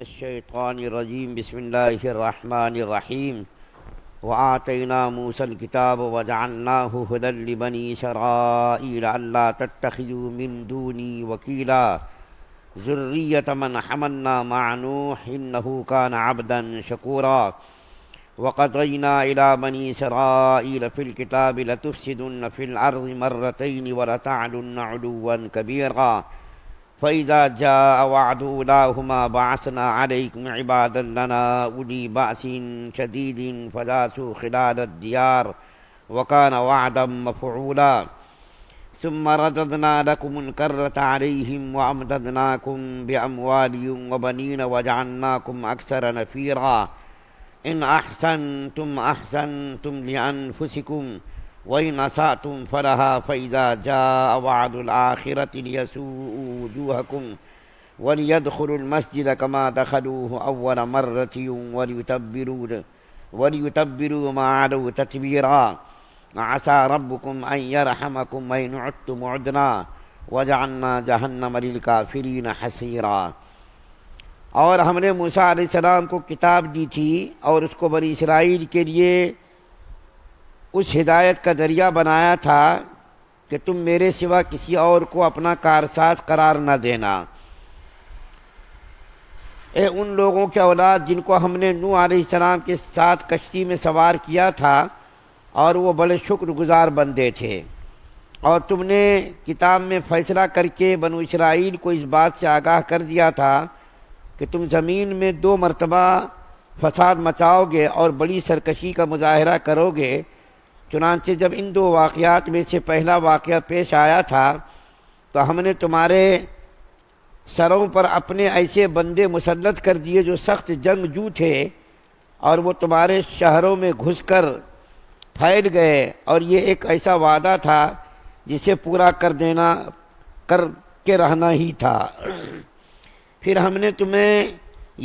الشیطان الرجیم بسم اللہ الرحمن الرحیم وآتینا موسى الكتاب وجعلناه هدى لبني إسرائيل ألا تتخذوا من دوني وكيلا ذرية من حملنا مع نوح إنه كان عبدا شكورا وقضينا إلى بني إسرائيل في الكتاب لتفسدن في الأرض مرتين ولتعلن علوا كبيرا فإذا جاء وعد أولاهما بعثنا عليكم عبادا لنا أولي بأس شديد فجاسوا خلال الديار وكان وعدا مفعولا ثم رددنا لكم الكرة عليهم وأمددناكم بأموال وبنين وجعلناكم أكثر نفيرا إن أحسنتم أحسنتم لأنفسكم وإن أسأتم فلها فإذا جاء وعد الآخرة ليسوءوا وجوهكم وليدخلوا المسجد كما دخلوه أول مرة وليتبروا ما علوا تتبيرا عسى ربكم أن يرحمكم وإن عدتم عدنا وجعلنا جهنم للكافرين حصيرا۔ اور ہم نے موسیٰ علیہ السلام کو کتاب دی تھی اور اس کو بنی اسرائیل کے لیے اس ہدایت کا ذریعہ بنایا تھا کہ تم میرے سوا کسی اور کو اپنا کارساز قرار نہ دینا۔ اے ان لوگوں کے اولاد جن کو ہم نے نوح علیہ السلام کے ساتھ کشتی میں سوار کیا تھا اور وہ بڑے شکر گزار بندے تھے، اور تم نے کتاب میں فیصلہ کر کے بنو اسرائیل کو اس بات سے آگاہ کر دیا تھا کہ تم زمین میں 2 مرتبہ فساد مچاؤ گے اور بڑی سرکشی کا مظاہرہ کرو گے۔ چنانچہ جب ان 2 واقعات میں سے پہلا واقعہ پیش آیا تھا تو ہم نے تمہارے سروں پر اپنے ایسے بندے مسلط کر دیے جو سخت جنگجو تھے، اور وہ تمہارے شہروں میں گھس کر پھیل گئے، اور یہ ایک ایسا وعدہ تھا جسے پورا کر کے رہنا ہی تھا۔ پھر ہم نے تمہیں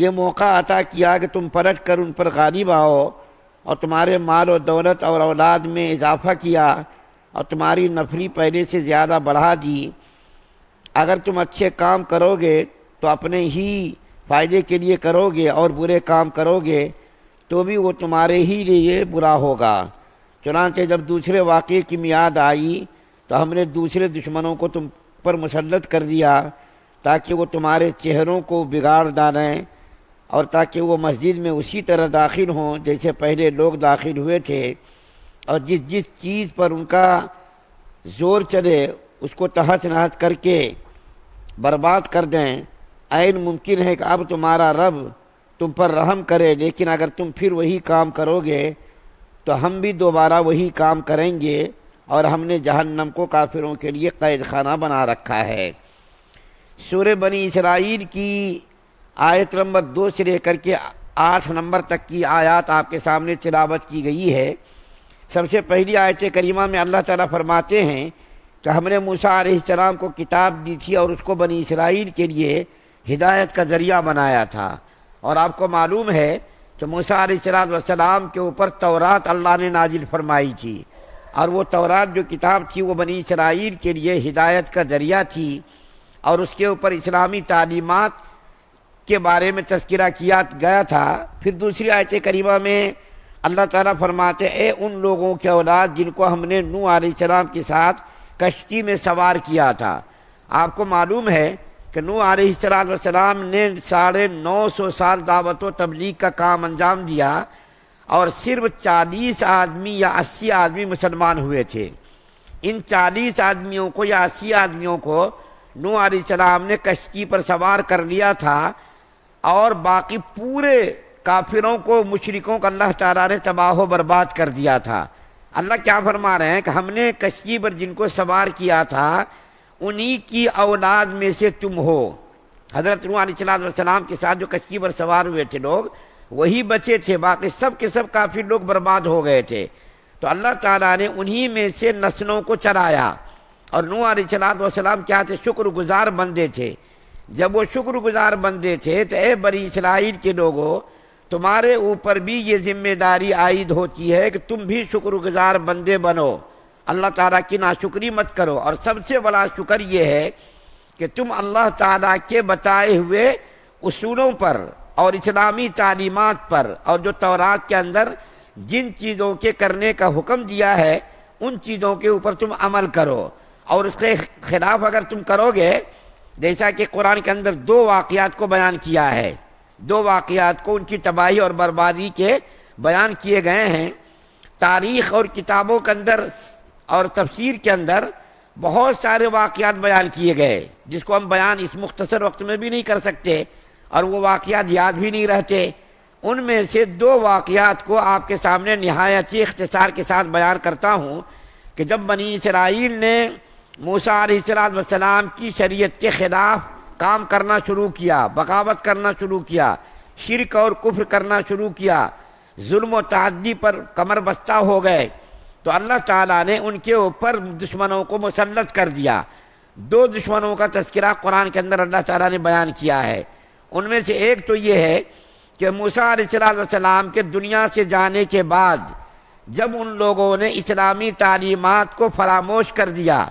یہ موقع عطا کیا کہ تم پلٹ کر ان پر غالب آؤ، اور تمہارے مال و دولت اور اولاد میں اضافہ کیا، اور تمہاری نفری پہلے سے زیادہ بڑھا دی۔ اگر تم اچھے کام کرو گے تو اپنے ہی فائدے کے لیے کرو گے، اور برے کام کرو گے تو بھی وہ تمہارے ہی لیے برا ہوگا۔ چنانچہ جب دوسرے واقعے کی میعاد آئی تو ہم نے دوسرے دشمنوں کو تم پر مسلط کر دیا تاکہ وہ تمہارے چہروں کو بگاڑ ڈالیں، اور تاکہ وہ مسجد میں اسی طرح داخل ہوں جیسے پہلے لوگ داخل ہوئے تھے، اور جس چیز پر ان کا زور چلے اس کو تہس نہس کر کے برباد کر دیں۔ عین ممکن ہے کہ اب تمہارا رب تم پر رحم کرے، لیکن اگر تم پھر وہی کام کرو گے تو ہم بھی دوبارہ وہی کام کریں گے، اور ہم نے جہنم کو کافروں کے لیے قید خانہ بنا رکھا ہے۔ سورہ بنی اسرائیل کی آیت نمبر 2 سے لے کر کے 8 نمبر تک کی آیات آپ کے سامنے تلاوت کی گئی ہے۔ سب سے پہلی آیت کریمہ میں اللہ تعالیٰ فرماتے ہیں کہ ہم نے موسیٰ علیہ السلام کو کتاب دی تھی اور اس کو بنی اسرائیل کے لیے ہدایت کا ذریعہ بنایا تھا، اور آپ کو معلوم ہے کہ موسیٰ علیہ السلام کے اوپر تورات اللہ نے نازل فرمائی تھی، اور وہ تورات جو کتاب تھی وہ بنی اسرائیل کے لیے ہدایت کا ذریعہ تھی، اور اس کے اوپر اسلامی تعلیمات کے بارے میں تذکرہ کیا گیا تھا۔ پھر دوسری آیت کریمہ میں اللہ تعالیٰ فرماتے اے ان لوگوں کے اولاد جن کو ہم نے نوح علیہ السلام کے ساتھ کشتی میں سوار کیا تھا۔ آپ کو معلوم ہے کہ نوح علیہ السلام نے 950 سال دعوت و تبلیغ کا کام انجام دیا، اور صرف 40 آدمی یا 80 آدمی مسلمان ہوئے تھے۔ ان 40 آدمیوں کو یا 80 آدمیوں کو نوح علیہ السلام نے کشتی پر سوار کر لیا تھا، اور باقی پورے کافروں کو، مشرکوں کو اللہ تعالیٰ نے تباہ و برباد کر دیا تھا۔ اللہ کیا فرما رہے ہیں کہ ہم نے کشتی پر جن کو سوار کیا تھا انہی کی اولاد میں سے تم ہو۔ حضرت نوح علیہ السلام کے ساتھ جو کشتی پر سوار ہوئے تھے لوگ وہی بچے تھے، باقی سب کے سب کافر لوگ برباد ہو گئے تھے۔ تو اللہ تعالیٰ نے انہی میں سے نسلوں کو چلایا، اور نوح علیہ السلام کیا تھے؟ شکر گزار بندے تھے۔ جب وہ شکر گزار بندے تھے تو اے بنی اسرائیل کے لوگوں، تمہارے اوپر بھی یہ ذمہ داری عائد ہوتی ہے کہ تم بھی شکر گزار بندے بنو، اللہ تعالیٰ کی ناشکری مت کرو۔ اور سب سے بڑا شکر یہ ہے کہ تم اللہ تعالیٰ کے بتائے ہوئے اصولوں پر اور اسلامی تعلیمات پر، اور جو تورات کے اندر جن چیزوں کے کرنے کا حکم دیا ہے ان چیزوں کے اوپر تم عمل کرو، اور اس کے خلاف اگر تم کرو گے، جیسا کہ قرآن کے اندر 2 واقعات کو بیان کیا ہے، 2 واقعات کو ان کی تباہی اور بربادی کے بیان کیے گئے ہیں۔ تاریخ اور کتابوں کے اندر اور تفسیر کے اندر بہت سارے واقعات بیان کیے گئے جس کو ہم بیان اس مختصر وقت میں بھی نہیں کر سکتے، اور وہ واقعات یاد بھی نہیں رہتے۔ ان میں سے 2 واقعات کو آپ کے سامنے نہایت ہی اختصار کے ساتھ بیان کرتا ہوں کہ جب بنی اسرائیل نے موسیٰ علیہ السلام کی شریعت کے خلاف کام کرنا شروع کیا، بغاوت کرنا شروع کیا، شرک اور کفر کرنا شروع کیا، ظلم و تعدی پر کمر بستہ ہو گئے، تو اللہ تعالیٰ نے ان کے اوپر دشمنوں کو مسلط کر دیا۔ 2 دشمنوں کا تذکرہ قرآن کے اندر اللہ تعالیٰ نے بیان کیا ہے۔ ان میں سے ایک تو یہ ہے کہ موسیٰ علیہ السلام کے دنیا سے جانے کے بعد جب ان لوگوں نے اسلامی تعلیمات کو فراموش کر دیا،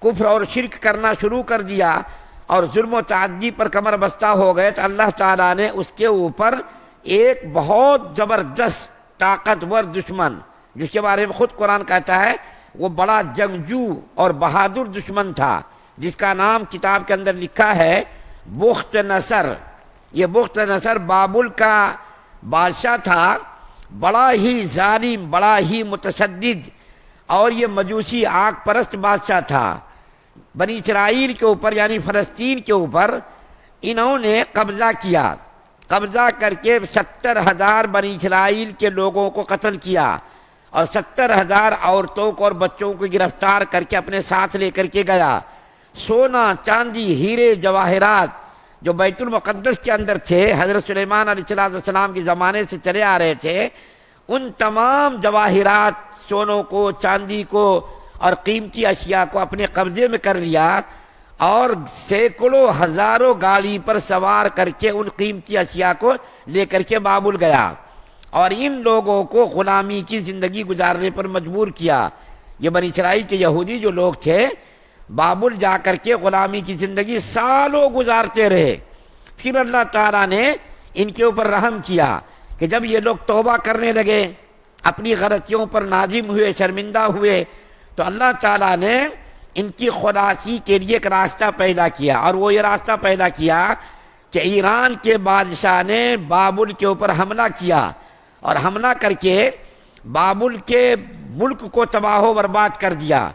کفر اور شرک کرنا شروع کر دیا اور ظلم و تعدی پر کمر بستہ ہو گئے، تو اللہ تعالیٰ نے اس کے اوپر ایک بہت زبردست طاقتور دشمن، جس کے بارے میں خود قرآن کہتا ہے وہ بڑا جنگجو اور بہادر دشمن تھا، جس کا نام کتاب کے اندر لکھا ہے بخت نصر۔ یہ بخت نصر بابل کا بادشاہ تھا، بڑا ہی ظالم، بڑا ہی متشدد، اور یہ مجوسی آگ پرست بادشاہ تھا۔ بنی اسرائیل کے اوپر یعنی فلسطین کے اوپر انہوں نے قبضہ کیا، قبضہ کر کے 70,000 بنی اسرائیل کے لوگوں کو قتل کیا، اور 70,000 عورتوں کو اور بچوں کو گرفتار کر کے اپنے ساتھ لے کر کے گیا۔ سونا، چاندی، ہیرے، جواہرات جو بیت المقدس کے اندر تھے، حضرت سلیمان علیہ السلام کے زمانے سے چلے آ رہے تھے، ان تمام جواہرات، سونوں کو، چاندی کو اور قیمتی اشیاء کو اپنے قبضے میں کر لیا، اور سینکڑوں ہزاروں گاڑی پر سوار کر کے ان قیمتی اشیاء کو لے کر کے بابل گیا، اور ان لوگوں کو غلامی کی زندگی گزارنے پر مجبور کیا۔ یہ بنی اسرائیل کے یہودی جو لوگ تھے، بابل جا کر کے غلامی کی زندگی سالوں گزارتے رہے۔ پھر اللہ تعالیٰ نے ان کے اوپر رحم کیا کہ جب یہ لوگ توبہ کرنے لگے، اپنی غلطیوں پر نادم ہوئے، شرمندہ ہوئے، تو اللہ تعالیٰ نے ان کی خلاصی کے لیے ایک راستہ پیدا کیا، اور وہ یہ راستہ پیدا کیا کہ ایران کے بادشاہ نے بابل کے اوپر حملہ کیا، اور حملہ کر کے بابل کے ملک کو تباہ و برباد کر دیا،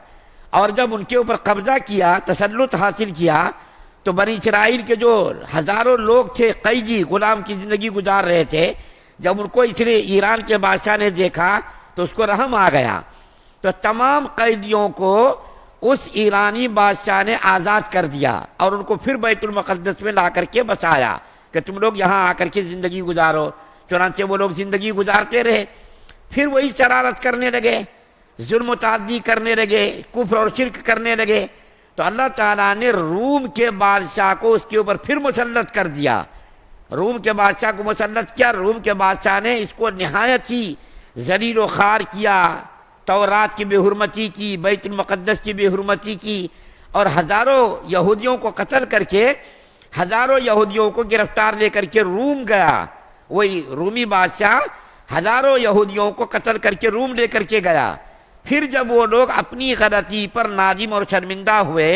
اور جب ان کے اوپر قبضہ کیا، تسلط حاصل کیا، تو بنی اسرائیل کے جو ہزاروں لوگ تھے، قیدی، غلام کی زندگی گزار رہے تھے، جب ان کو اس لیے ایران کے بادشاہ نے دیکھا تو اس کو رحم آ گیا، تو تمام قیدیوں کو اس ایرانی بادشاہ نے آزاد کر دیا، اور ان کو پھر بیت المقدس میں لا کر کے بسایا کہ تم لوگ یہاں آ کر کے زندگی گزارو۔ چنانچہ وہ لوگ زندگی گزارتے رہے، پھر وہی شرارت کرنے لگے، ظلم و تعدی کرنے لگے، کفر اور شرک کرنے لگے، تو اللہ تعالیٰ نے روم کے بادشاہ کو اس کے اوپر پھر مسلط کر دیا۔ روم کے بادشاہ کو مسلط کیا، روم کے بادشاہ نے اس کو نہایت ہی ذلیل و خوار کیا، تورات کی بے حرمتی کی، بیت المقدس کی بے حرمتی کی، اور ہزاروں یہودیوں کو قتل کر کے، ہزاروں یہودیوں کو گرفتار لے کر کے روم گیا۔ وہی رومی بادشاہ ہزاروں یہودیوں کو قتل کر کے روم لے کر کے گیا۔ پھر جب وہ لوگ اپنی غلطی پر نادم اور شرمندہ ہوئے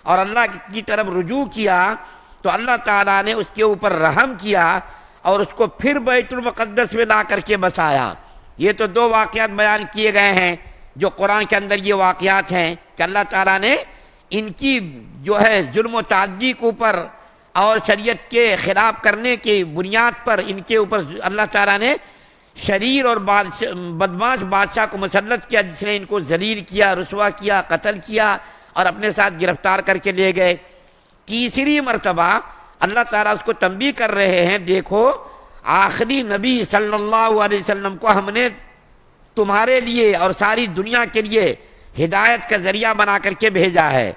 اور اللہ کی طرف رجوع کیا، تو اللہ تعالیٰ نے اس کے اوپر رحم کیا اور اس کو پھر بیت المقدس میں لا کر کے بسایا۔ یہ تو 2 واقعات بیان کیے گئے ہیں جو قرآن کے اندر یہ واقعات ہیں کہ اللہ تعالیٰ نے ان کی جو ہے ظلم و تعدی کے اوپر اور شریعت کے خلاف کرنے کی بنیاد پر ان کے اوپر اللہ تعالیٰ نے شریر اور بدماش بادشاہ کو مسلط کیا، جس نے ان کو ذلیل کیا، رسوا کیا، قتل کیا اور اپنے ساتھ گرفتار کر کے لے گئے۔ تیسری مرتبہ اللہ تعالیٰ اس کو تنبیہ کر رہے ہیں، دیکھو آخری نبی صلی اللہ علیہ وسلم کو ہم نے تمہارے لیے اور ساری دنیا کے لیے ہدایت کا ذریعہ بنا کر کے بھیجا ہے،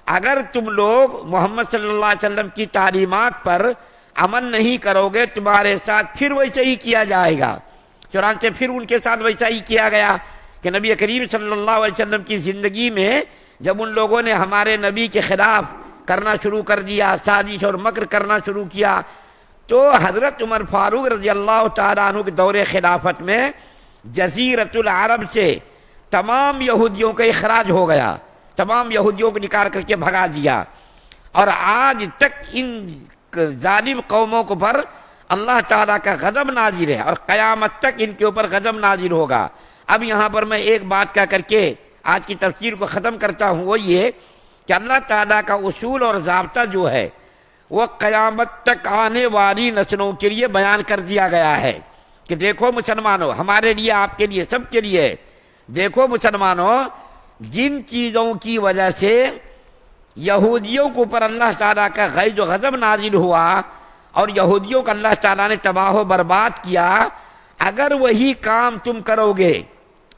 اگر تم لوگ محمد صلی اللہ علیہ وسلم کی تعلیمات پر عمل نہیں کرو گے، تمہارے ساتھ پھر ویسا ہی کیا جائے گا۔ چنانچہ پھر ان کے ساتھ ویسا ہی کیا گیا کہ نبی کریم صلی اللہ علیہ وسلم کی زندگی میں جب ان لوگوں نے ہمارے نبی کے خلاف کرنا شروع کر دیا، سازش اور مکر کرنا شروع کیا، تو حضرت عمر فاروق رضی اللہ تعالیٰ عنہ کے دور خلافت میں جزیرۃ العرب سے تمام یہودیوں کا اخراج ہو گیا، تمام یہودیوں کو نکال کر کے بھگا دیا، اور آج تک ان ظالم قوموں کو پر اللہ تعالیٰ کا غضب نازل ہے، اور قیامت تک ان کے اوپر غضب نازل ہوگا۔ اب یہاں پر میں ایک بات کہہ کر کے آج کی تفسیر کو ختم کرتا ہوں، وہ یہ کہ اللہ تعالیٰ کا اصول اور ضابطہ جو ہے وہ قیامت تک آنے والی نسلوں کے لیے بیان کر دیا گیا ہے کہ دیکھو مسلمانوں، ہمارے لیے، آپ کے لیے، سب کے لیے، دیکھو مسلمانوں، جن چیزوں کی وجہ سے یہودیوں کے اوپر اللہ تعالیٰ کا غیظ و غضب نازل ہوا اور یہودیوں کو اللہ تعالیٰ نے تباہ و برباد کیا، اگر وہی کام تم کرو گے،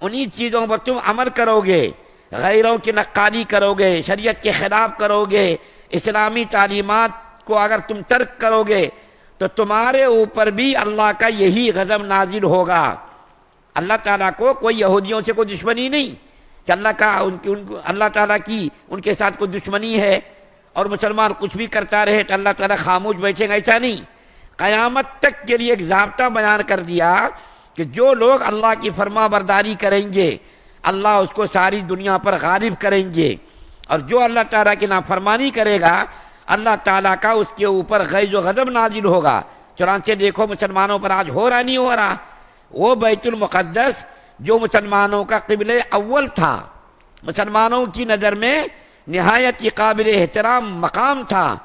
انہی چیزوں پر تم عمل کرو گے، غیروں کی نقالی کرو گے، شریعت کے خلاف کرو گے، اسلامی تعلیمات کو اگر تم ترک کرو گے، تو تمہارے اوپر بھی اللہ کا یہی غضب نازل ہوگا۔ اللہ تعالیٰ کو کوئی یہودیوں سے کوئی دشمنی نہیں کہ اللہ تعالیٰ کی ان کے ساتھ کوئی دشمنی ہے اور مسلمان کچھ بھی کرتا رہے تو اللہ تعالیٰ خاموش بیٹھے گا، ایسا نہیں۔ قیامت تک کے لیے ایک ضابطہ بیان کر دیا کہ جو لوگ اللہ کی فرما برداری کریں گے، اللہ اس کو ساری دنیا پر غالب کریں گے، اور جو اللہ تعالیٰ کی نافرمانی کرے گا، اللہ تعالیٰ کا اس کے اوپر غیظ و غضب نازل ہوگا۔ چنانچہ دیکھو مسلمانوں پر آج ہو رہا نہیں ہو رہا، وہ بیت المقدس جو مسلمانوں کا قبلہ اول تھا، مسلمانوں کی نظر میں نہایت ہی قابل احترام مقام تھا،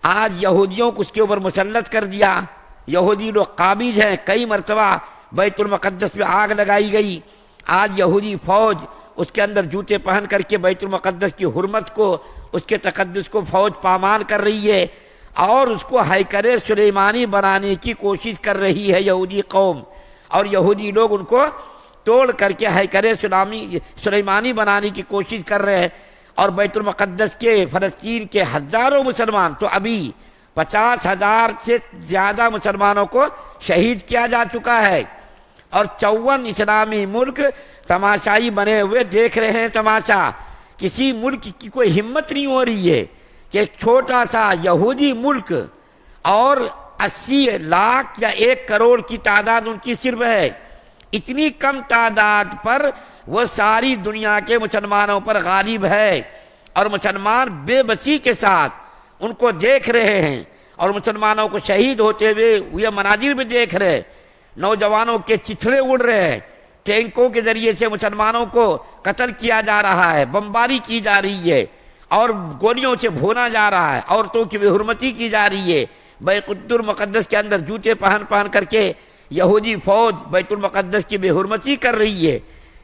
آج یہودیوں کو اس کے اوپر مسلط کر دیا۔ یہودی لوگ قابض ہیں، کئی مرتبہ بیت المقدس پہ آگ لگائی گئی، آج یہودی فوج اس کے اندر جوتے پہن کر کے بیت المقدس کی حرمت کو، اس کے تقدس کو فوج پامال کر رہی ہے، اور اس کو ہیکل سلیمانی بنانے کی کوشش کر رہی ہے یہودی قوم، اور یہودی لوگ ان کو توڑ کر کے ہیکل سلیمانی بنانے کی کوشش کر رہے ہیں، اور بیت المقدس کے فلسطین کے ہزاروں مسلمان، تو ابھی 50,000 سے زیادہ مسلمانوں کو شہید کیا جا چکا ہے، اور 54 اسلامی ملک تماشائی بنے ہوئے دیکھ رہے ہیں تماشا۔ کسی ملک کی کوئی ہمت نہیں ہو رہی ہے کہ ایک چھوٹا سا یہودی ملک، اور 80 لاکھ یا 1 کروڑ کی تعداد ان کی صرف ہے، اتنی کم تعداد پر وہ ساری دنیا کے مسلمانوں پر غالب ہے، اور مسلمان بے بسی کے ساتھ ان کو دیکھ رہے ہیں، اور مسلمانوں کو شہید ہوتے ہوئے یہ مناظر بھی دیکھ رہے ہیں، نوجوانوں کے چتھڑے اڑ رہے ہیں، ٹینکوں کے ذریعے سے مسلمانوں کو قتل کیا جا رہا ہے، بمباری کی جا رہی ہے، اور گولیوں سے بھونا جا رہا ہے، عورتوں کی بے حرمتی کی جا رہی ہے۔ بیت المقدس کے اندر جوتے پہن کر کے یہودی فوج بیت المقدس کی بے حرمتی کر رہی ہے،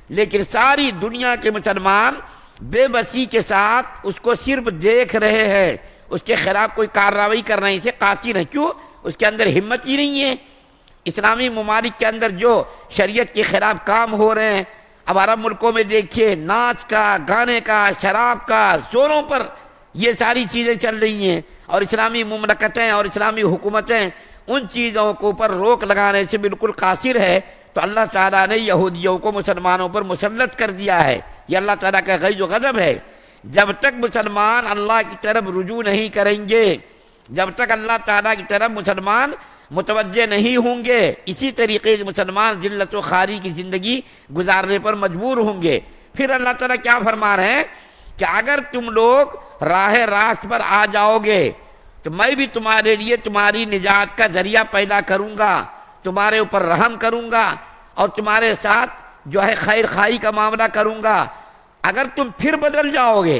لیکن ساری دنیا کے مسلمان بے بسی کے ساتھ اس کو صرف دیکھ رہے ہیں، اس کے خلاف کوئی کارروائی کرنے سے قاصر ہیں۔ کیوں؟ اس کے اندر ہمت ہی نہیں ہے۔ اسلامی ممالک کے اندر جو شریعت کے خلاف کام ہو رہے ہیں، اب عرب ملکوں میں دیکھیے ناچ کا، گانے کا، شراب کا زوروں پر یہ ساری چیزیں چل رہی ہیں، اور اسلامی مملکتیں اور اسلامی حکومتیں ان چیزوں کو پر روک لگانے سے بالکل قاصر ہے۔ تو اللہ تعالیٰ نے یہودیوں کو مسلمانوں پر مسلط کر دیا ہے، یہ اللہ تعالیٰ کا غیظ و غضب ہے۔ جب تک مسلمان اللہ کی طرف رجوع نہیں کریں گے، جب تک اللہ تعالیٰ کی طرف مسلمان متوجہ نہیں ہوں گے، اسی طریقے سے مسلمان ذلت و خواری کی زندگی گزارنے پر مجبور ہوں گے۔ پھر اللہ تعالیٰ کیا فرما رہے ہیں کہ اگر تم لوگ راہ راست پر آ جاؤ گے تو میں بھی تمہارے لیے تمہاری نجات کا ذریعہ پیدا کروں گا، تمہارے اوپر رحم کروں گا، اور تمہارے ساتھ جو ہے خیر خواہی کا معاملہ کروں گا۔ اگر تم پھر بدل جاؤ گے،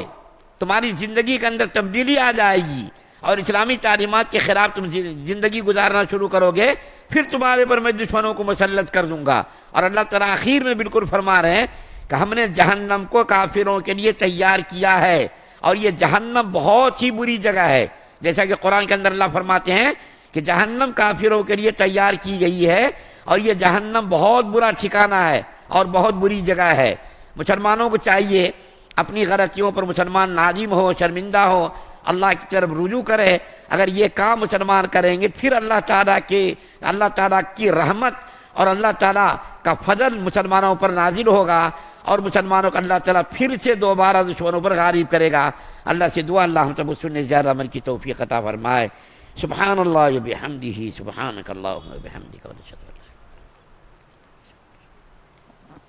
تمہاری زندگی کے اندر تبدیلی آ جائے گی، اور اسلامی تعلیمات کے خلاف تم زندگی گزارنا شروع کرو گے، پھر تمہارے پر میں دشمنوں کو مسلط کر دوں گا۔ اور اللہ تعالیٰ آخر میں بالکل فرما رہے ہیں کہ ہم نے جہنم کو کافروں کے لیے تیار کیا ہے، اور یہ جہنم بہت ہی بری جگہ ہے، جیسا کہ قرآن کے اندر اللہ فرماتے ہیں کہ جہنم کافروں کے لیے تیار کی گئی ہے، اور یہ جہنم بہت برا ٹھکانہ ہے اور بہت بری جگہ ہے۔ مسلمانوں کو چاہیے اپنی غلطیوں پر مسلمان نادم ہو، شرمندہ ہو، اللہ کی طرف رجوع کرے۔ اگر یہ کام مسلمان کریں گے، پھر اللہ تعالیٰ کی رحمت اور اللہ تعالیٰ کا فضل مسلمانوں پر نازل ہوگا، اور مسلمانوں کو اللہ تعالیٰ پھر سے دوبارہ دشمنوں پر غالب کرے گا۔ اللہ سے دعا اللہ ہم سب سننے زیادہ عمل کی توفیق عطا فرمائے۔ سبحان اللہ بحمدہ سبحانک اللہم وبحمدک ونشہد